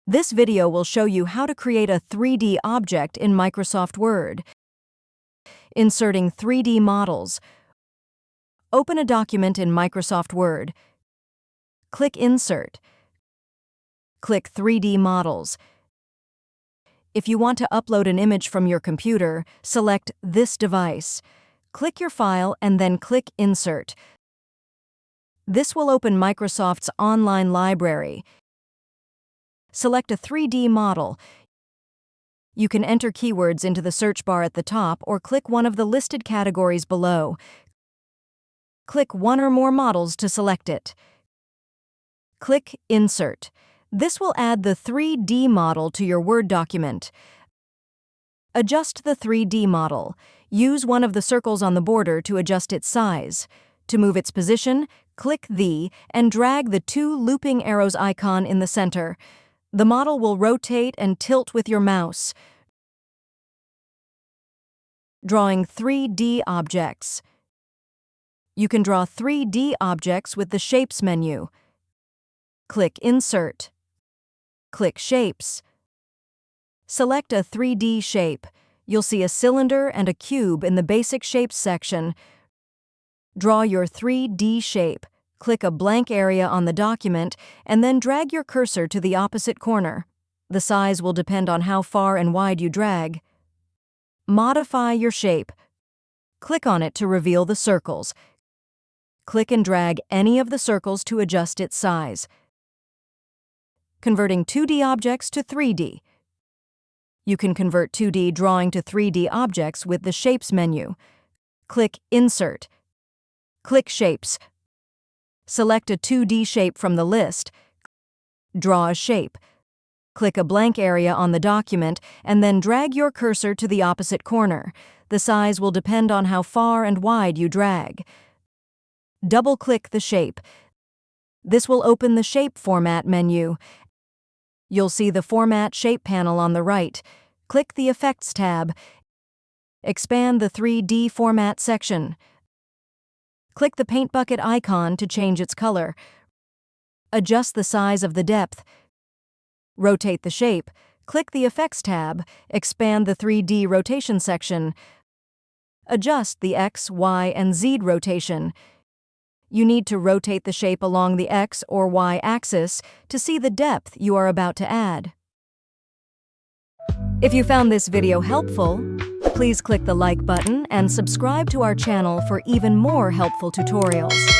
This video will show you how to create a 3D object in Microsoft Word. Inserting 3D models. Open a document in Microsoft Word. Click Insert. Click 3D Models. If you want to upload an image from your computer, select this device. Click your file and then click Insert. This will open Microsoft's online library. Select a 3D model. You can enter keywords into the search bar at the top or click one of the listed categories below. Click one or more models to select it. Click Insert. This will add the 3D model to your Word document. Adjust the 3D model. Use one of the circles on the border to adjust its size. To move its position, click the and drag the two looping arrows icon in the center. The model will rotate and tilt with your mouse. Drawing 3D objects. You can draw 3D objects with the Shapes menu. Click Insert. Click Shapes. Select a 3D shape. You'll see a cylinder and a cube in the Basic Shapes section. Draw your 3D shape. Click a blank area on the document and then drag your cursor to the opposite corner. The size will depend on how far and wide you drag. Modify your shape. Click on it to reveal the circles. Click and drag any of the circles to adjust its size. Converting 2D objects to 3D. You can convert 2D drawing to 3D objects with the Shapes menu. Click Insert. Click Shapes. Select a 2D shape from the list. Draw a shape. Click a blank area on the document and then drag your cursor to the opposite corner. The size will depend on how far and wide you drag. Double-click the shape. This will open the Shape Format menu. You'll see the Format Shape panel on the right. Click the Effects tab. Expand the 3D Format section. Click the paint bucket icon to change its color. Adjust the size of the depth. Rotate the shape. Click the Effects tab. Expand the 3D rotation section. Adjust the X, Y, and Z rotation. You need to rotate the shape along the X or Y axis to see the depth you are about to add. If you found this video helpful, please click the like button and subscribe to our channel for even more helpful tutorials.